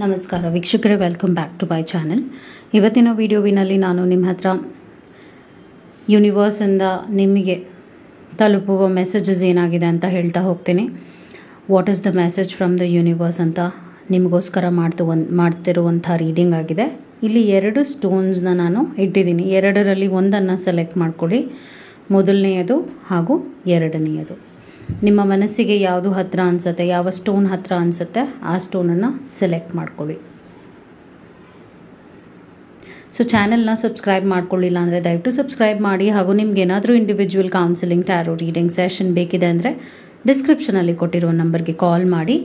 ನಮಸ್ಕಾರ ವೀಕ್ಷಕರೇ, welcome back to my channel. ಇವತ್ತಿನ ವಿಡಿಯೋವಿನಲ್ಲಿ ನಾನು ನಿಮ್ಮ ಹತ್ರ ಯೂನಿವರ್ಸಿಂದ ನಿಮಗೆ ತಲುಪುವ ಮೆಸೇಜಸ್ ಏನಾಗಿದೆ ಅಂತ ಹೇಳ್ತಾ ಹೋಗ್ತೀನಿ. What is the message from the universe ಅಂತ ನಿಮಗೋಸ್ಕರ ಮಾಡ್ತಿರುವಂಥ ರೀಡಿಂಗ್ ಆಗಿದೆ. ಇಲ್ಲಿ 2 ಸ್ಟೋನ್ಸ್ನ ನಾನು ಇಟ್ಟಿದ್ದೀನಿ. 2ರಲ್ಲಿ ಒಂದನ್ನು ಸೆಲೆಕ್ಟ್ ಮಾಡ್ಕೊಳ್ಳಿ, ಮೊದಲನೆಯದು ಹಾಗೂ 2ನೇಯದು. ನಿಮ್ಮ ಮನಸ್ಸಿಗೆ ಯಾವುದು ಹತ್ತಿರ ಅನಿಸುತ್ತೆ, ಯಾವ ಸ್ಟೋನ್ ಹತ್ತಿರ ಅನಿಸುತ್ತೆ ಆ ಸ್ಟೋನನ್ನು ಸೆಲೆಕ್ಟ್ ಮಾಡ್ಕೊಳ್ಳಿ. ಸೊ ಚಾನಲ್ನ ಸಬ್ಸ್ಕ್ರೈಬ್ ಮಾಡ್ಕೊಳ್ಳಿಲ್ಲ ಅಂದರೆ ದಯವಿಟ್ಟು ಸಬ್ಸ್ಕ್ರೈಬ್ ಮಾಡಿ. ಹಾಗೂ ನಿಮ್ಗೆ ಏನಾದರೂ individual counselling, tarot reading session ಬೇಕಿದೆ ಅಂದರೆ ಡಿಸ್ಕ್ರಿಪ್ಷನಲ್ಲಿ ಕೊಟ್ಟಿರುವ ನಂಬರ್ಗೆ ಕಾಲ್ ಮಾಡಿ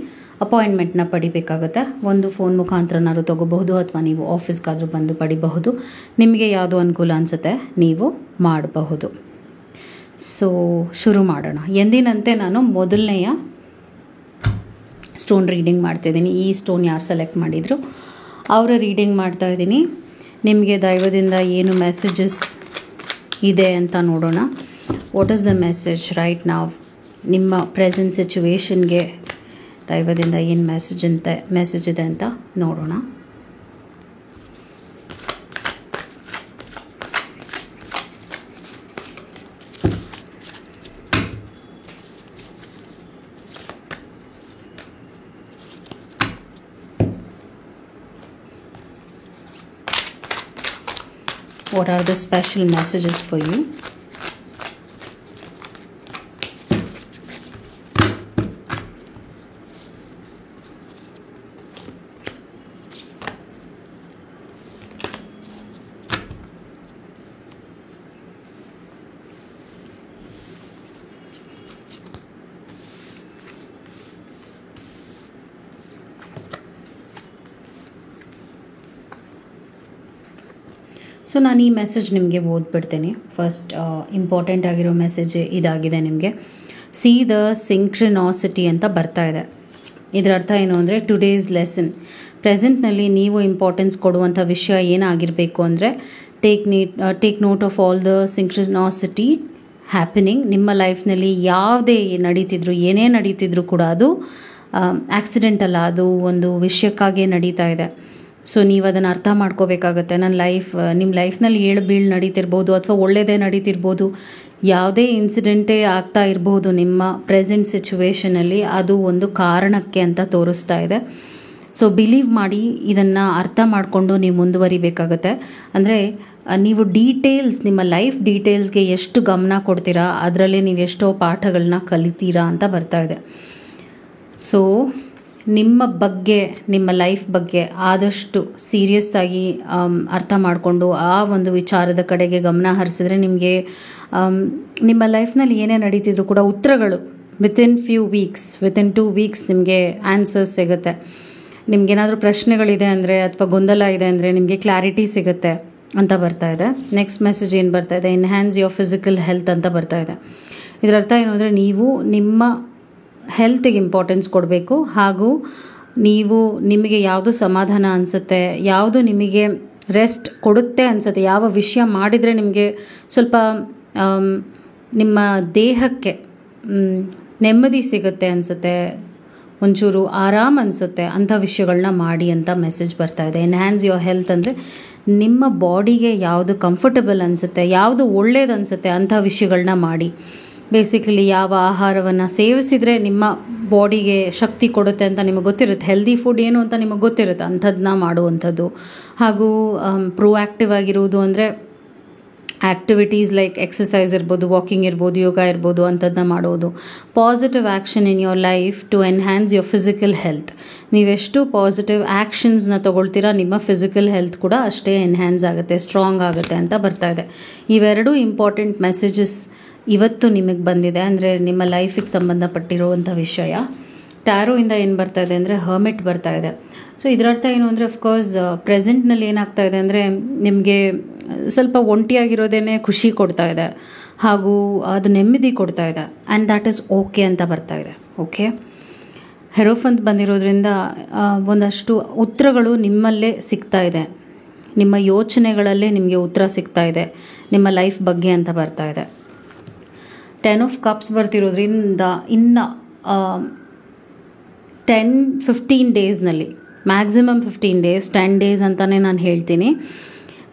ಅಪಾಯಿಂಟ್ಮೆಂಟ್ನ ಪಡಿಬೇಕಾಗುತ್ತೆ. ಒಂದು ಫೋನ್ ಮುಖಾಂತರನಾದ್ರು ತೊಗೋಬಹುದು ಅಥವಾ ನೀವು ಆಫೀಸ್ಗಾದರೂ ಬಂದು ಪಡಿಬಹುದು. ನಿಮಗೆ ಯಾವುದು ಅನುಕೂಲ ಅನಿಸುತ್ತೆ ನೀವು ಮಾಡಬಹುದು. ಸೊ ಶುರು ಮಾಡೋಣ. ಎಂದಿನಂತೆ ನಾನು ಮೊದಲನೆಯ ಸ್ಟೋನ್ ರೀಡಿಂಗ್ ಮಾಡ್ತಾಯಿದ್ದೀನಿ. ಈ ಸ್ಟೋನ್ ಯಾರು ಸೆಲೆಕ್ಟ್ ಮಾಡಿದರು ಅವರ ರೀಡಿಂಗ್ ಮಾಡ್ತಾಯಿದ್ದೀನಿ. ನಿಮಗೆ ದೈವದಿಂದ ಏನು ಮೆಸೇಜಸ್ ಇದೆ ಅಂತ ನೋಡೋಣ. What is the message right ನಾವ್? ನಿಮ್ಮ ಪ್ರೆಸೆಂಟ್ ಸಿಚುವೇಶನ್ಗೆ ದೈವದಿಂದ ಏನು ಮೆಸೇಜ್ ಇದೆ ಅಂತ ನೋಡೋಣ. What are the special messages for you? So ನಾನು ಈ ಮೆಸೇಜ್ ನಿಮಗೆ ಓದ್ಬಿಡ್ತೇನೆ. ಫಸ್ಟ್ ಇಂಪಾರ್ಟೆಂಟ್ ಆಗಿರೋ ಮೆಸೇಜ್ ಇದಾಗಿದೆ ನಿಮಗೆ. ಸಿ ದ ಸಿಂಕ್ರನಾಸಿಟಿ ಅಂತ ಬರ್ತಾ ಇದೆ. ಇದರ ಅರ್ಥ ಏನು ಅಂದರೆ ಟುಡೇಸ್ ಲೆಸನ್. ಪ್ರೆಸೆಂಟ್ನಲ್ಲಿ ನೀವು ಇಂಪಾರ್ಟೆನ್ಸ್ ಕೊಡುವಂಥ ವಿಷಯ ಏನಾಗಿರಬೇಕು ಅಂದರೆ take note of all the synchronicity happening. ನಿಮ್ಮ ಲೈಫ್ನಲ್ಲಿ ಯಾವುದೇ ನಡೀತಿದ್ರು, ಏನೇ ನಡೀತಿದ್ರು ಕೂಡ ಅದು ಆಕ್ಸಿಡೆಂಟ್ ಅಲ್ಲ, ಅದು ಒಂದು ವಿಷಯಕ್ಕಾಗೇ ನಡೀತಾ ಇದೆ. ಸೊ ನೀವು ಅದನ್ನು ಅರ್ಥ ಮಾಡ್ಕೋಬೇಕಾಗತ್ತೆ. ನಿಮ್ಮ ಲೈಫ್ನಲ್ಲಿ ಏಳು ಬೀಳು ನಡೀತಿರ್ಬೋದು ಅಥವಾ ಒಳ್ಳೆಯದೇ ನಡೀತಿರ್ಬೋದು, ಯಾವುದೇ ಇನ್ಸಿಡೆಂಟೇ ಆಗ್ತಾ ಇರ್ಬೋದು ನಿಮ್ಮ ಪ್ರೆಸೆಂಟ್ ಸಿಚುವೇಷನಲ್ಲಿ, ಅದು ಒಂದು ಕಾರಣಕ್ಕೆ ಅಂತ ತೋರಿಸ್ತಾ ಇದೆ. ಸೊ ಬಿಲೀವ್ ಮಾಡಿ, ಇದನ್ನು ಅರ್ಥ ಮಾಡಿಕೊಂಡು ನೀವು ಮುಂದುವರಿಬೇಕಾಗತ್ತೆ. ಅಂದರೆ ನೀವು ನಿಮ್ಮ ಲೈಫ್ ಡೀಟೇಲ್ಸ್ಗೆ ಎಷ್ಟು ಗಮನ ಕೊಡ್ತೀರಾ, ಅದರಲ್ಲಿ ನೀವು ಎಷ್ಟೋ ಪಾಠಗಳನ್ನ ಕಲಿತೀರಾ ಅಂತ ಬರ್ತಾ ಇದೆ. ಸೊ ನಿಮ್ಮ ಬಗ್ಗೆ, ನಿಮ್ಮ ಲೈಫ್ ಬಗ್ಗೆ ಆದಷ್ಟು ಸೀರಿಯಸ್ ಆಗಿ ಅರ್ಥ ಮಾಡಿಕೊಂಡು ಆ ಒಂದು ವಿಚಾರದ ಕಡೆಗೆ ಗಮನ ಹರಿಸಿದ್ರೆ ನಿಮಗೆ ನಿಮ್ಮ ಲೈಫ್ನಲ್ಲಿ ಏನೇ ನಡೀತಿದ್ರು ಕೂಡ ಉತ್ತರಗಳು ವಿತಿನ್ 2 ವೀಕ್ಸ್ ನಿಮಗೆ ಆನ್ಸರ್ಸ್ ಸಿಗುತ್ತೆ. ನಿಮಗೇನಾದರೂ ಪ್ರಶ್ನೆಗಳಿದೆ ಅಂದರೆ ಅಥವಾ ಗೊಂದಲ ಇದೆ ಅಂದರೆ ನಿಮಗೆ ಕ್ಲಾರಿಟಿ ಸಿಗುತ್ತೆ ಅಂತ ಬರ್ತಾ ಇದೆ. ನೆಕ್ಸ್ಟ್ ಮೆಸೇಜ್ ಏನು ಬರ್ತಾ ಇದೆ? ಎನ್ಹ್ಯಾನ್ಸ್ ಯುವರ್ ಫಿಸಿಕಲ್ ಹೆಲ್ತ್ ಅಂತ ಬರ್ತಾ ಇದೆ. ಇದರ ಅರ್ಥ ಏನು ಅಂದರೆ ನೀವು ನಿಮ್ಮ ಹೆಲ್ತಿಗೆ ಇಂಪಾರ್ಟೆನ್ಸ್ ಕೊಡಬೇಕು. ಹಾಗೂ ನಿಮಗೆ ಯಾವುದು ಸಮಾಧಾನ ಅನಿಸುತ್ತೆ, ಯಾವುದು ನಿಮಗೆ ರೆಸ್ಟ್ ಕೊಡುತ್ತೆ ಅನಿಸುತ್ತೆ, ಯಾವ ವಿಷಯ ಮಾಡಿದರೆ ನಿಮಗೆ ಸ್ವಲ್ಪ ನಿಮ್ಮ ದೇಹಕ್ಕೆ ನೆಮ್ಮದಿ ಸಿಗುತ್ತೆ ಅನಿಸುತ್ತೆ, ಒಂಚೂರು ಆರಾಮ್ ಅನಿಸುತ್ತೆ, ಅಂಥ ವಿಷಯಗಳನ್ನ ಮಾಡಿ ಅಂತ ಮೆಸೇಜ್ ಬರ್ತಾ ಇದೆ. ಎನ್ಹ್ಯಾನ್ಸ್ ಯುವರ್ ಹೆಲ್ತ್ ಅಂದರೆ ನಿಮ್ಮ ಬಾಡಿಗೆ ಯಾವುದು ಕಂಫರ್ಟಬಲ್ ಅನಿಸುತ್ತೆ, ಯಾವುದು ಒಳ್ಳೇದು ಅನಿಸುತ್ತೆ ಅಂಥ ವಿಷಯಗಳನ್ನ ಮಾಡಿ. ಬೇಸಿಕಲಿ ಯಾವ ಆಹಾರವನ್ನು ಸೇವಿಸಿದರೆ ನಿಮ್ಮ ಬಾಡಿಗೆ ಶಕ್ತಿ ಕೊಡುತ್ತೆ ಅಂತ ನಿಮಗೆ ಗೊತ್ತಿರುತ್ತೆ, ಹೆಲ್ದಿ ಫುಡ್ ಏನು ಅಂತ ನಿಮಗೆ ಗೊತ್ತಿರುತ್ತೆ, ಅಂಥದ್ದನ್ನ ಮಾಡುವಂಥದ್ದು. ಹಾಗೂ ಪ್ರೊಆಕ್ಟಿವ್ ಆಗಿರುವುದು ಅಂದರೆ ಆ್ಯಕ್ಟಿವಿಟೀಸ್ ಲೈಕ್ ಎಕ್ಸಸೈಸ್ ಇರ್ಬೋದು, ವಾಕಿಂಗ್ ಇರ್ಬೋದು, ಯೋಗ ಇರ್ಬೋದು, ಅಂಥದ್ದನ್ನ ಮಾಡೋದು. Positive action in your life to enhance your physical health. ನೀವೆಷ್ಟು ಪಾಸಿಟಿವ್ ಆ್ಯಕ್ಷನ್ಸ್ನ ತೊಗೊಳ್ತೀರಾ, ನಿಮ್ಮ ಫಿಸಿಕಲ್ ಹೆಲ್ತ್ ಕೂಡ ಅಷ್ಟೇ ಎನ್ಹ್ಯಾನ್ಸ್ ಆಗುತ್ತೆ, ಸ್ಟ್ರಾಂಗ್ ಆಗುತ್ತೆ ಅಂತ ಬರ್ತಾ ಇದೆ. ಇವೆರಡೂ ಇಂಪಾರ್ಟೆಂಟ್ ಮೆಸೇಜಸ್ ಇವತ್ತು ನಿಮಗೆ ಬಂದಿದೆ, ಅಂದರೆ ನಿಮ್ಮ ಲೈಫಿಗೆ ಸಂಬಂಧಪಟ್ಟಿರುವಂಥ ವಿಷಯ. ಟ್ಯಾರೋಯಿಂದ ಏನು ಬರ್ತಾ ಇದೆ ಅಂದರೆ ಹರ್ಮಿಟ್ ಬರ್ತಾ ಇದೆ. ಸೊ ಇದರರ್ಥ ಏನು ಅಂದರೆ ಅಫ್ಕೋರ್ಸ್ ಪ್ರೆಸೆಂಟ್ನಲ್ಲಿ ಏನಾಗ್ತಾ ಇದೆ ಅಂದರೆ ನಿಮಗೆ ಸ್ವಲ್ಪ ಒಂಟಿಯಾಗಿರೋದೇ ಖುಷಿ ಕೊಡ್ತಾ ಇದೆ, ಹಾಗೂ ಅದು ನೆಮ್ಮದಿ ಕೊಡ್ತಾ ಇದೆ. ಆ್ಯಂಡ್ ದ್ಯಾಟ್ ಈಸ್ ಓಕೆ ಅಂತ ಬರ್ತಾ ಇದೆ. ಓಕೆ, ಹೆರೋಫಂತ್ ಬಂದಿರೋದ್ರಿಂದ ಒಂದಷ್ಟು ಉತ್ತರಗಳು ನಿಮ್ಮಲ್ಲೇ ಸಿಗ್ತಾ ಇದೆ, ನಿಮ್ಮ ಯೋಚನೆಗಳಲ್ಲೇ ನಿಮಗೆ ಉತ್ತರ ಸಿಗ್ತಾ ಇದೆ ನಿಮ್ಮ ಲೈಫ್ ಬಗ್ಗೆ ಅಂತ ಬರ್ತಾ ಇದೆ. 10 ಆಫ್ ಕಪ್ಸ್ ಬರ್ತಿರೋದ್ರಿಂದ ಇನ್ನು 10-15 ಡೇಸ್ನಲ್ಲಿ ಮ್ಯಾಕ್ಸಿಮಮ್ 15 ಡೇಸ್, 10 ಡೇಸ್ ಅಂತಲೇ ನಾನು ಹೇಳ್ತೀನಿ.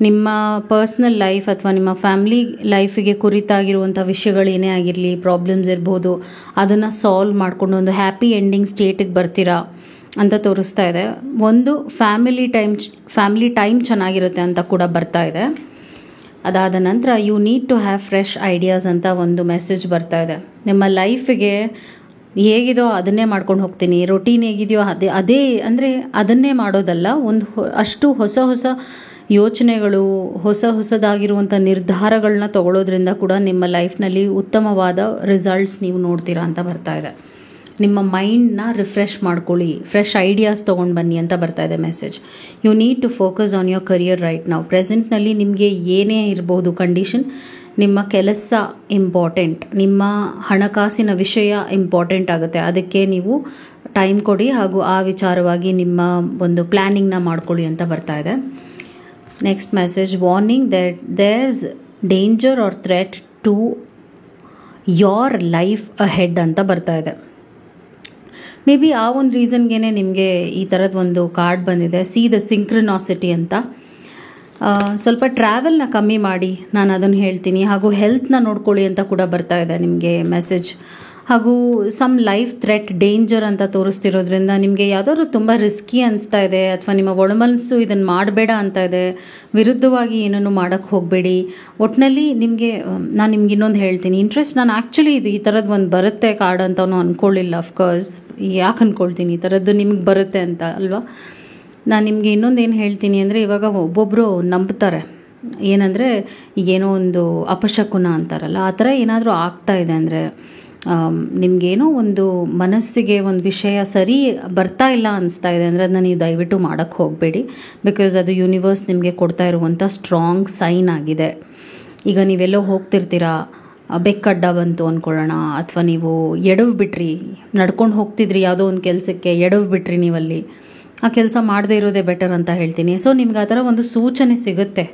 ನಿಮ್ಮ ಪರ್ಸ್ನಲ್ ಲೈಫ್ ಅಥವಾ ನಿಮ್ಮ ಫ್ಯಾಮ್ಲಿ ಲೈಫಿಗೆ ಕುರಿತಾಗಿರುವಂಥ ವಿಷಯಗಳೇನೇ ಆಗಿರಲಿ, ಪ್ರಾಬ್ಲಮ್ಸ್ ಇರ್ಬೋದು, ಅದನ್ನು ಸಾಲ್ವ್ ಮಾಡಿಕೊಂಡು ಒಂದು ಹ್ಯಾಪಿ ಎಂಡಿಂಗ್ ಸ್ಟೇಟಿಗೆ ಬರ್ತೀರಾ ಅಂತ ತೋರಿಸ್ತಾ ಇದೆ. ಒಂದು ಫ್ಯಾಮಿಲಿ ಟೈಮ್ ಚೆನ್ನಾಗಿರುತ್ತೆ ಅಂತ ಕೂಡ ಬರ್ತಾ ಇದೆ. ಅದಾದ ನಂತರ you need to have fresh ideas ಅಂತ ಒಂದು ಮೆಸೇಜ್ ಬರ್ತಾ ಇದೆ. ನಿಮ್ಮ ಲೈಫಿಗೆ ಹೇಗಿದೋ ಅದನ್ನೇ ಮಾಡ್ಕೊಂಡು ಹೋಗ್ತೀನಿ, ರೊಟೀನ್ ಹೇಗಿದೆಯೋ ಅದೇ ಅಂದರೆ ಅದನ್ನೇ ಮಾಡೋದಲ್ಲ, ಅಷ್ಟು ಹೊಸ ಯೋಚನೆಗಳು, ಹೊಸದಾಗಿರುವಂಥ ನಿರ್ಧಾರಗಳನ್ನ ತಗೊಳ್ಳೋದ್ರಿಂದ ಕೂಡ ನಿಮ್ಮ ಲೈಫ್ನಲ್ಲಿ ಉತ್ತಮವಾದ ರಿಸಲ್ಟ್ಸ್ ನೀವು ನೋಡ್ತೀರಾ ಅಂತ ಬರ್ತಾ ಇದೆ. ನಿಮ್ಮ ಮೈಂಡ್ನ ರಿಫ್ರೆಶ್ ಮಾಡ್ಕೊಳ್ಳಿ, ಫ್ರೆಶ್ ಐಡಿಯಾಸ್ ತೊಗೊಂಡು ಬನ್ನಿ ಅಂತ ಬರ್ತಾ ಇದೆ message. You need to focus on your career right ನಾವು. ಪ್ರೆಸೆಂಟ್ನಲ್ಲಿ ನಿಮಗೆ ಏನೇ ಇರ್ಬೋದು ಕಂಡೀಷನ್, ನಿಮ್ಮ ಕೆಲಸ ಇಂಪಾರ್ಟೆಂಟ್, ನಿಮ್ಮ ಹಣಕಾಸಿನ ವಿಷಯ ಇಂಪಾರ್ಟೆಂಟ್ ಆಗುತ್ತೆ. ಅದಕ್ಕೆ ನೀವು ಟೈಮ್ ಕೊಡಿ ಹಾಗೂ ಆ ವಿಚಾರವಾಗಿ ನಿಮ್ಮ ಒಂದು ಪ್ಲ್ಯಾನಿಂಗ್ನ ಮಾಡ್ಕೊಳ್ಳಿ ಅಂತ ಬರ್ತಾ ಇದೆ. Next message, warning that there's danger or threat to your life ahead ಅಂತ ಬರ್ತಾ ಇದೆ. ಮೇ ಬಿ ಆ ಒಂದು ರೀಸನ್ಗೆ ನಿಮಗೆ ಈ ಥರದ್ದು ಒಂದು ಕಾರ್ಡ್ ಬಂದಿದೆ, ಸಿ ದ ಸಿಂಕ್ರನಾಸಿಟಿ ಅಂತ. ಸ್ವಲ್ಪ ಟ್ರಾವೆಲ್ನ ಕಮ್ಮಿ ಮಾಡಿ, ನಾನು ಅದನ್ನು ಹೇಳ್ತೀನಿ. ಹಾಗೂ ಹೆಲ್ತ್ನ ನೋಡ್ಕೊಳ್ಳಿ ಅಂತ ಕೂಡ ಬರ್ತಾ ಇದೆ ನಿಮಗೆ ಮೆಸೇಜ್. ಹಾಗೂ ಸಮ್ ಲೈಫ್ ಥ್ರೆಟ್, ಡೇಂಜರ್ ಅಂತ ತೋರಿಸ್ತಿರೋದ್ರಿಂದ ನಿಮಗೆ ಯಾವುದಾದ್ರು ತುಂಬ ರಿಸ್ಕಿ ಅನಿಸ್ತಾ ಇದೆ ಅಥವಾ ನಿಮ್ಮ ಒಳಮನಸ್ಸು ಇದನ್ನು ಮಾಡಬೇಡ ಅಂತ ಇದೆ, ವಿರುದ್ಧವಾಗಿ ಏನನ್ನು ಮಾಡೋಕ್ಕೆ ಹೋಗಬೇಡಿ. ಒಟ್ಟಿನಲ್ಲಿ ನಾನು ನಿಮ್ಗೆ ಇನ್ನೊಂದು ಹೇಳ್ತೀನಿ, ನಾನು ಆ್ಯಕ್ಚುಲಿ ಈ ಥರದ್ದು ಒಂದು ಬರುತ್ತೆ ಕಾರ್ಡ್ ಅಂತಲೂ ಅಂದ್ಕೊಳ್ಳಿಲ್ಲ. ಅಫ್ಕೋರ್ಸ್ ಯಾಕೆ ಅಂದ್ಕೊಳ್ತೀನಿ, ಈ ಥರದ್ದು ನಿಮಗೆ ಬರುತ್ತೆ ಅಂತ ಅಲ್ವಾ. ನಾನು ನಿಮಗೆ ಇನ್ನೊಂದು ಏನು ಹೇಳ್ತೀನಿ ಅಂದರೆ, ಇವಾಗ ಒಬ್ಬೊಬ್ಬರು ನಂಬ್ತಾರೆ ಏನಂದರೆ, ಈಗೇನೋ ಒಂದು ಅಪಶಕುನ ಅಂತಾರಲ್ಲ, ಆ ಥರ ಏನಾದರೂ ಆಗ್ತಾ ಇದೆ ಅಂದರೆ, ನಿಮಗೇನೋ ಒಂದು ಮನಸ್ಸಿಗೆ ಒಂದು ವಿಷಯ ಸರಿ ಬರ್ತಾ ಇಲ್ಲ ಅನಿಸ್ತಾ ಇದೆ ಅಂದರೆ ಅದನ್ನ ನೀವು ದಯವಿಟ್ಟು ಮಾಡೋಕ್ಕೆ ಹೋಗಬೇಡಿ. ಬಿಕಾಸ್ ಅದು ಯೂನಿವರ್ಸ್ ನಿಮಗೆ ಕೊಡ್ತಾ ಇರುವಂಥ ಸ್ಟ್ರಾಂಗ್ ಸೈನ್ ಆಗಿದೆ. ಈಗ ನೀವೆಲ್ಲೋ ಹೋಗ್ತಿರ್ತೀರಾ, ಬೆಕ್ಕಡ್ಡ ಬಂತು ಅಂದ್ಕೊಳ್ಳೋಣ, ಅಥವಾ ನೀವು ಎಡವು ಬಿಟ್ರಿ, ನಡ್ಕೊಂಡು ಹೋಗ್ತಿದ್ರಿ ಯಾವುದೋ ಒಂದು ಕೆಲಸಕ್ಕೆ, ಎಡವು ಬಿಟ್ರಿ ನೀವಲ್ಲಿ, ಆ ಕೆಲಸ ಮಾಡದೇ ಇರೋದೇ ಬೆಟರ್ ಅಂತ ಹೇಳ್ತೀನಿ. ಸೊ ನಿಮ್ಗೆ ಆ ಥರ ಒಂದು ಸೂಚನೆ ಸಿಗುತ್ತೆ.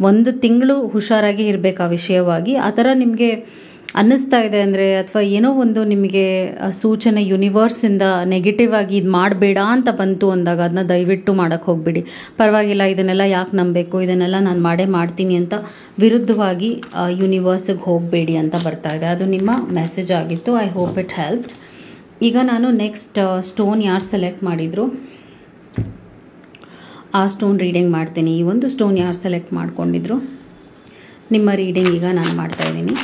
1 ತಿಂಗಳು ಹುಷಾರಾಗಿ ಇರಬೇಕು ಆ ವಿಷಯವಾಗಿ. ಆ ಥರ ನಿಮಗೆ ಅನ್ನಿಸ್ತಾ ಇದೆ ಅಂದರೆ, ಅಥವಾ ಏನೋ ಒಂದು ನಿಮಗೆ ಸೂಚನೆ ಯೂನಿವರ್ಸಿಂದ ನೆಗೆಟಿವ್ ಆಗಿ ಇದು ಮಾಡಬೇಡ ಅಂತ ಬಂತು ಅಂದಾಗ ಅದನ್ನ ದಯವಿಟ್ಟು ಮಾಡೋಕ್ಕೆ ಹೋಗ್ಬಿಡಿ. ಪರವಾಗಿಲ್ಲ, ಇದನ್ನೆಲ್ಲ ಯಾಕೆ ನಂಬಬೇಕು, ಇದನ್ನೆಲ್ಲ ನಾನು ಮಾಡ್ತೀನಿ ಅಂತ ವಿರುದ್ಧವಾಗಿ ಯೂನಿವರ್ಸಿಗೆ ಹೋಗಬೇಡಿ ಅಂತ ಬರ್ತಾ ಇದೆ. ಅದು ನಿಮ್ಮ ಮೆಸೇಜ್ ಆಗಿತ್ತು. I hope it helped. ಈಗ ನಾನು ನೆಕ್ಸ್ಟ್ ಸ್ಟೋನ್ ಯಾರು ಸೆಲೆಕ್ಟ್ ಮಾಡಿದ್ರು ಆ ಸ್ಟೋನ್ ರೀಡಿಂಗ್ ಮಾಡ್ತೀನಿ. ಈ ಒಂದು ಸ್ಟೋನ್ ಯಾರು ಸೆಲೆಕ್ಟ್ ಮಾಡ್ಕೊಂಡಿದ್ರು, ನಿಮ್ಮ ರೀಡಿಂಗ್ ಈಗ ನಾನು ಮಾಡ್ತಾಯಿದ್ದೀನಿ.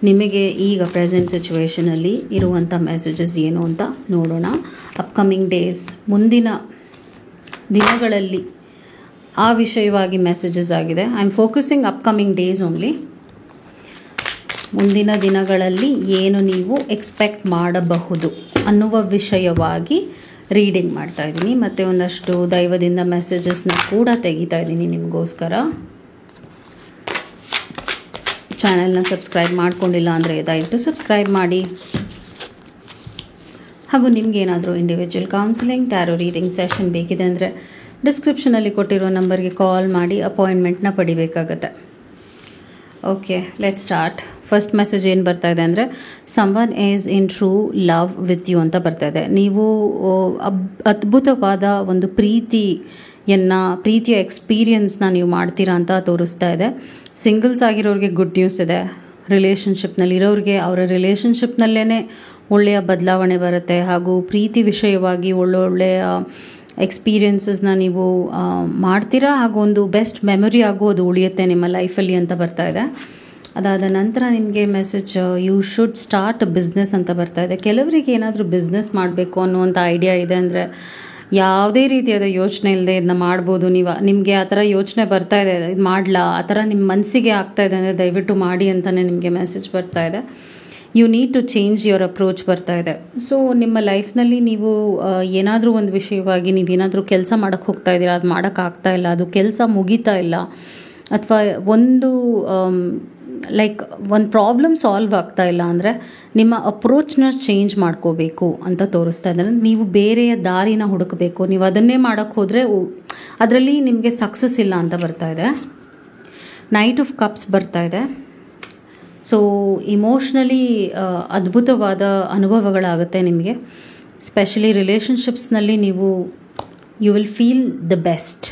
ನಿಮಗೆ ಈಗ ಪ್ರೆಸೆಂಟ್ ಸಿಚುವೇಷನಲ್ಲಿ ಇರುವಂಥ ಮೆಸೇಜಸ್ ಏನು ಅಂತ ನೋಡೋಣ. ಅಪ್ಕಮಿಂಗ್ ಡೇಸ್, ಮುಂದಿನ ದಿನಗಳಲ್ಲಿ ಆ ವಿಷಯವಾಗಿ ಮೆಸೇಜಸ್ ಆಗಿದೆ. I am focusing upcoming days only. ಮುಂದಿನ ದಿನಗಳಲ್ಲಿ ಏನು ನೀವು ಎಕ್ಸ್ಪೆಕ್ಟ್ ಮಾಡಬಹುದು ಅನ್ನುವ ವಿಷಯವಾಗಿ ರೀಡಿಂಗ್ ಮಾಡ್ತಾಯಿದ್ದೀನಿ. ಮತ್ತು ಒಂದಷ್ಟು ದೈವದಿಂದ ಮೆಸೇಜಸ್ನ ಕೂಡ ತೆಗಿತಾ ಇದ್ದೀನಿ ನಿಮಗೋಸ್ಕರ. ಚಾನೆಲ್ನ ಸಬ್ಸ್ಕ್ರೈಬ್ ಮಾಡ್ಕೊಂಡಿಲ್ಲ ಅಂದರೆ ದಯವಿಟ್ಟು ಸಬ್ಸ್ಕ್ರೈಬ್ ಮಾಡಿ. ಹಾಗೂ ನಿಮಗೇನಾದರೂ individual counselling, tarot reading session ಬೇಕಿದೆ ಅಂದರೆ ಡಿಸ್ಕ್ರಿಪ್ಷನಲ್ಲಿ ಕೊಟ್ಟಿರೋ ನಂಬರ್ಗೆ ಕಾಲ್ ಮಾಡಿ ಅಪಾಯಿಂಟ್ಮೆಂಟ್ನ ಪಡಿಬೇಕಾಗತ್ತೆ. Okay, let's start. First message ಏನು ಬರ್ತಾ ಇದೆ ಅಂದರೆ, someone is in true love with you ಅಂತ ಬರ್ತಾ ಇದೆ. ನೀವು ಅದ್ಭುತವಾದ ಒಂದು ಪ್ರೀತಿಯ ಎಕ್ಸ್ಪೀರಿಯನ್ಸ್ನ ನೀವು ಮಾಡ್ತೀರಾ ಅಂತ ತೋರಿಸ್ತಾ ಇದೆ. ಸಿಂಗಲ್ಸ್ ಆಗಿರೋರಿಗೆ ಗುಡ್ ನ್ಯೂಸ್ ಇದೆ. ರಿಲೇಷನ್ಶಿಪ್ನಲ್ಲಿರೋರಿಗೆ ಅವರ ರಿಲೇಷನ್ಶಿಪ್ನಲ್ಲೇ ಒಳ್ಳೆಯ ಬದಲಾವಣೆ ಬರುತ್ತೆ. ಹಾಗೂ ಪ್ರೀತಿ ವಿಷಯವಾಗಿ ಒಳ್ಳೊಳ್ಳೆಯ ಎಕ್ಸ್ಪೀರಿಯನ್ಸಸ್ನ ನೀವು ಮಾಡ್ತೀರಾ. ಹಾಗೂ ಒಂದು ಬೆಸ್ಟ್ ಮೆಮೊರಿ ಆಗೋದು ಉಳಿಯುತ್ತೆ ನಿಮ್ಮ ಲೈಫಲ್ಲಿ ಅಂತ ಬರ್ತಾ ಇದೆ. ಅದಾದ ನಂತರ ನಿಮಗೆ message, you should start business ಅಂತ ಬರ್ತಾ ಇದೆ. ಕೆಲವರಿಗೆ ಏನಾದರೂ ಬಿಸ್ನೆಸ್ ಮಾಡಬೇಕು ಅನ್ನುವಂಥ ಐಡಿಯಾ ಇದೆ ಅಂದರೆ, ಯಾವುದೇ ರೀತಿಯಾದ ಯೋಚನೆ ಇಲ್ಲದೆ ಇದನ್ನ ಮಾಡ್ಬೋದು. ನಿಮಗೆ ಆ ಥರ ಯೋಚನೆ ಬರ್ತಾ ಇದೆ, ಇದು ಮಾಡಲಾ, ಆ ಥರ ನಿಮ್ಮ ಮನಸ್ಸಿಗೆ ಆಗ್ತಾ ಇದೆ ಅಂದರೆ ದಯವಿಟ್ಟು ಮಾಡಿ ಅಂತಲೇ ನಿಮಗೆ ಮೆಸೇಜ್ ಬರ್ತಾ ಇದೆ. You need to change your approach ಬರ್ತಾ ಇದೆ. ಸೊ ನಿಮ್ಮ ಲೈಫ್ನಲ್ಲಿ ನೀವು ಏನಾದರೂ ಒಂದು ವಿಷಯವಾಗಿ ನೀವೇನಾದರೂ ಕೆಲಸ ಮಾಡೋಕ್ಕೆ ಹೋಗ್ತಾ ಇದ್ದೀರಾ, ಅದು ಮಾಡೋಕ್ಕಾಗ್ತಾ ಇಲ್ಲ, ಅದು ಕೆಲಸ ಮುಗಿತಾ ಇಲ್ಲ, ಅಥವಾ ಒಂದು ಪ್ರಾಬ್ಲಮ್ ಸಾಲ್ವ್ ಆಗ್ತಾ ಇಲ್ಲ ಅಂದರೆ ನಿಮ್ಮ ಅಪ್ರೋಚ್ನ ಚೇಂಜ್ ಮಾಡ್ಕೋಬೇಕು ಅಂತ ತೋರಿಸ್ತಾ ಇದ್ದಾರೆ. ನೀವು ಬೇರೆಯ ದಾರಿನ ಹುಡುಕಬೇಕು. ನೀವು ಅದನ್ನೇ ಮಾಡೋಕ್ಕೆ ಹೋದರೆ ಅದರಲ್ಲಿ ನಿಮಗೆ ಸಕ್ಸಸ್ ಇಲ್ಲ ಅಂತ ಬರ್ತಾ ಇದೆ. ನೈಟ್ ಆಫ್ ಕಪ್ಸ್ ಬರ್ತಾ ಇದೆ. ಸೊ ಇಮೋಷ್ನಲಿ ಅದ್ಭುತವಾದ ಅನುಭವಗಳಾಗುತ್ತೆ ನಿಮಗೆ. ಸ್ಪೆಷಲಿ ರಿಲೇಷನ್ಶಿಪ್ಸ್ನಲ್ಲಿ ನೀವು you will feel the best.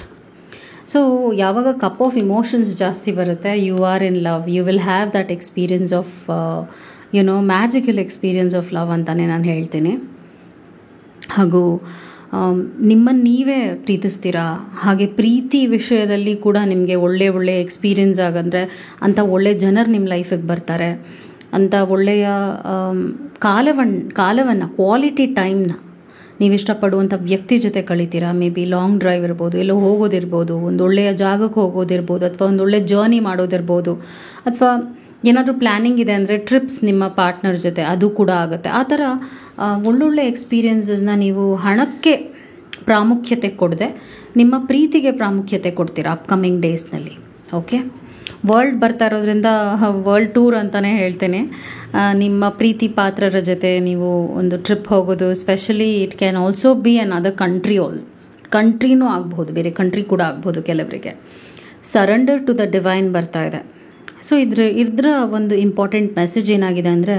So ಯಾವಾಗ ಕಪ್ ಆಫ್ ಇಮೋಷನ್ಸ್ ಜಾಸ್ತಿ ಬರುತ್ತೆ, you are in love, you will have that experience of magical experience of love ಅಂತಲೇ ನಾನು ಹೇಳ್ತೀನಿ. ಹಾಗೂ ನಿಮ್ಮನ್ನು ನೀವೇ ಪ್ರೀತಿಸ್ತೀರಾ. ಹಾಗೆ ಪ್ರೀತಿ ವಿಷಯದಲ್ಲಿ ಕೂಡ ನಿಮಗೆ ಒಳ್ಳೆ ಎಕ್ಸ್ಪೀರಿಯನ್ಸ್ ಆಗಂದರೆ ಅಂಥ ಒಳ್ಳೆ ಜನರು ನಿಮ್ಮ ಲೈಫಿಗೆ ಬರ್ತಾರೆ. ಅಂಥ ಒಳ್ಳೆಯ ಕಾಲವನ್ನು ಕ್ವಾಲಿಟಿ ಟೈಮ್ನ ನೀವು ಇಷ್ಟಪಡುವಂಥ ವ್ಯಕ್ತಿ ಜೊತೆ ಕಳಿತೀರಾ. ಮೇ ಬಿ ಲಾಂಗ್ ಡ್ರೈವ್ ಇರ್ಬೋದು, ಎಲ್ಲೋ ಹೋಗೋದಿರ್ಬೋದು, ಒಂದು ಒಳ್ಳೆಯ ಜಾಗಕ್ಕೆ ಹೋಗೋದಿರ್ಬೋದು, ಅಥವಾ ಒಂದು ಒಳ್ಳೆ ಜರ್ನಿ ಮಾಡೋದಿರ್ಬೋದು, ಅಥವಾ ಏನಾದರೂ ಪ್ಲ್ಯಾನಿಂಗ್ ಇದೆ ಅಂದರೆ ಟ್ರಿಪ್ಸ್ ನಿಮ್ಮ ಪಾರ್ಟ್ನರ್ ಜೊತೆ, ಅದು ಕೂಡ ಆಗುತ್ತೆ. ಆ ಥರ ಒಳ್ಳೊಳ್ಳೆ ಎಕ್ಸ್ಪೀರಿಯನ್ಸಸ್ನ ನೀವು ಹಣಕ್ಕೆ ಪ್ರಾಮುಖ್ಯತೆ ಕೊಡದೆ ನಿಮ್ಮ ಪ್ರೀತಿಗೆ ಪ್ರಾಮುಖ್ಯತೆ ಕೊಡ್ತೀರಾ ಅಪ್ಕಮಿಂಗ್ ಡೇಸ್ನಲ್ಲಿ. ಓಕೆ, ವರ್ಲ್ಡ್ ಬರ್ತಾ ಇರೋದ್ರಿಂದ ವರ್ಲ್ಡ್ ಟೂರ್ ಅಂತಲೇ ಹೇಳ್ತೇನೆ. ನಿಮ್ಮ ಪ್ರೀತಿ ಪಾತ್ರರ ಜೊತೆ ನೀವು ಒಂದು ಟ್ರಿಪ್ ಹೋಗೋದು, specially it can also be other ಕಂಟ್ರಿನೂ ಆಗ್ಬೋದು, ಬೇರೆ ಕಂಟ್ರಿ ಕೂಡ ಆಗ್ಬೋದು ಕೆಲವರಿಗೆ. ಸರೆಂಡರ್ ಟು ದ ಡಿವೈನ್ ಬರ್ತಾ ಇದೆ. ಸೊ ಇದ್ರ ಒಂದು ಇಂಪಾರ್ಟೆಂಟ್ ಮೆಸೇಜ್ ಏನಾಗಿದೆ ಅಂದರೆ,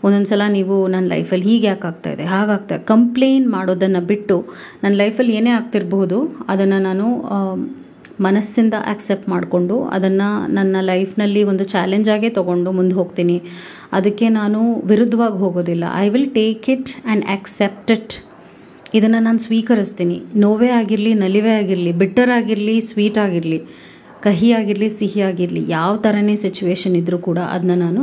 ಒಂದೊಂದು ಸಲ ನೀವು ನನ್ನ ಲೈಫಲ್ಲಿ ಹೀಗೆ ಯಾಕೆ ಆಗ್ತಾಯಿದೆ, ಹಾಗಾಗ್ತಾಯಿದೆ ಕಂಪ್ಲೇಂಟ್ ಮಾಡೋದನ್ನು ಬಿಟ್ಟು, ನನ್ನ ಲೈಫಲ್ಲಿ ಏನೇ ಆಗ್ತಿರಬಹುದು ಅದನ್ನು ನಾನು ಮನಸ್ಸಿಂದ ಆಕ್ಸೆಪ್ಟ್ ಮಾಡಿಕೊಂಡು ಅದನ್ನು ನನ್ನ ಲೈಫ್ನಲ್ಲಿ ಒಂದು ಚಾಲೆಂಜಾಗೇ ತೊಗೊಂಡು ಮುಂದೆ ಹೋಗ್ತೀನಿ. ಅದಕ್ಕೆ ನಾನು ವಿರುದ್ಧವಾಗಿ ಹೋಗೋದಿಲ್ಲ. I will take it and accept it. ಇದನ್ನು ನಾನು ಸ್ವೀಕರಿಸ್ತೀನಿ. ನೋವೇ ಆಗಿರಲಿ, ನಲಿವೇ ಆಗಿರಲಿ, ಬಿಟ್ಟರ್ ಆಗಿರಲಿ, ಸ್ವೀಟ್ ಆಗಿರಲಿ, ಕಹಿ ಆಗಿರಲಿ, ಸಿಹಿ ಆಗಿರಲಿ, ಯಾವ ಥರನೇ ಸಿಚುವೇಶನ್ ಇದ್ದರೂ ಕೂಡ ಅದನ್ನ ನಾನು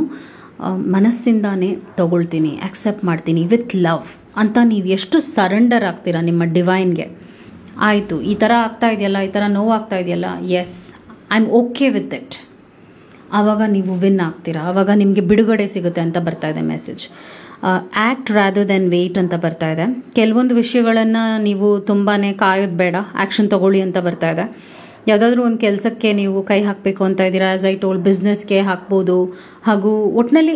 ಮನಸ್ಸಿಂದಾನೇ ತೊಗೊಳ್ತೀನಿ, ಆಕ್ಸೆಪ್ಟ್ ಮಾಡ್ತೀನಿ ವಿತ್ ಲವ್ ಅಂತ. ನೀವು ಎಷ್ಟು ಸರೆಂಡರ್ ಆಗ್ತೀರಾ ನಿಮ್ಮ ಡಿವೈನ್ಗೆ, ಆಯಿತು ಈ ಥರ ಆಗ್ತಾ ಇದೆಯಲ್ಲ, ಈ ಥರ ನೋವು ಆಗ್ತಾ ಇದೆಯಲ್ಲ, yes I am okay with it, ಆವಾಗ ನೀವು ವಿನ್ ಆಗ್ತೀರಾ. ಆವಾಗ ನಿಮಗೆ ಬಿಡುಗಡೆ ಸಿಗುತ್ತೆ ಅಂತ ಬರ್ತಾ ಇದೆ message. Act rather than wait ಅಂತ ಬರ್ತಾ ಇದೆ. ಕೆಲವೊಂದು ವಿಷಯಗಳನ್ನು ನೀವು ತುಂಬಾ ಕಾಯೋದು ಬೇಡ, ಆ್ಯಕ್ಷನ್ ತೊಗೊಳ್ಳಿ ಅಂತ ಬರ್ತಾ ಇದೆ. ಯಾವುದಾದ್ರೂ ಒಂದು ಕೆಲಸಕ್ಕೆ ನೀವು ಕೈ ಹಾಕಬೇಕು ಅಂತ ಇದ್ದೀರಾ, ಆ್ಯಸ್ ಐ ಟೋಲ್ಡ್ ಬಿಸ್ನೆಸ್ಗೆ ಹಾಕ್ಬೋದು. ಹಾಗೂ ಒಟ್ಟಿನಲ್ಲಿ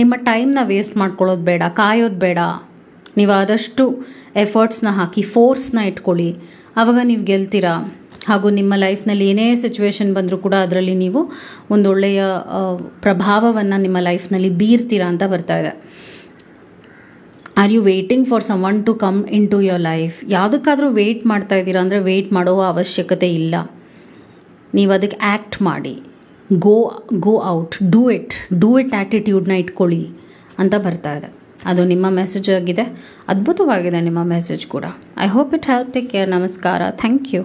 ನಿಮ್ಮ ಟೈಮ್ನ ವೇಸ್ಟ್ ಮಾಡ್ಕೊಳ್ಳೋದು ಬೇಡ, ಕಾಯೋದು ಬೇಡ. ನೀವು ಆದಷ್ಟು ಎಫರ್ಟ್ಸ್ನ ಹಾಕಿ ಫೋರ್ಸ್ನ ಇಟ್ಕೊಳ್ಳಿ, ಆವಾಗ ನೀವು ಗೆಲ್ತೀರಾ. ಹಾಗೂ ನಿಮ್ಮ ಲೈಫ್ನಲ್ಲಿ ಏನೇ ಸಿಚುವೇಶನ್ ಬಂದರೂ ಕೂಡ ಅದರಲ್ಲಿ ನೀವು ಒಂದೊಳ್ಳೆಯ ಪ್ರಭಾವವನ್ನು ನಿಮ್ಮ ಲೈಫ್ನಲ್ಲಿ ಬೀರ್ತೀರಾ ಅಂತ ಬರ್ತಾ ಇದೆ. Are you waiting for someone to come into your life? ಯಾವುದಕ್ಕಾದರೂ ವೆಯ್ಟ್ ಮಾಡ್ತಾ ಇದ್ದೀರಾ ಅಂದರೆ ವೆಯ್ಟ್ ಮಾಡುವ ಅವಶ್ಯಕತೆ ಇಲ್ಲ. ನೀವು ಅದಕ್ಕೆ ಆ್ಯಕ್ಟ್ ಮಾಡಿ, ಗೋ ಔಟ್, ಡೂ ಇಟ್ ಆ್ಯಟಿಟ್ಯೂಡ್ನ ಇಟ್ಕೊಳ್ಳಿ ಅಂತ ಬರ್ತಾ ಇದೆ. ಅದು ನಿಮ್ಮ ಮೆಸೇಜ್ ಆಗಿದೆ. ಅದ್ಭುತವಾಗಿದೆ ನಿಮ್ಮ ಮೆಸೇಜ್ ಕೂಡ. I hope it help. Take care. ನಮಸ್ಕಾರ. Thank you.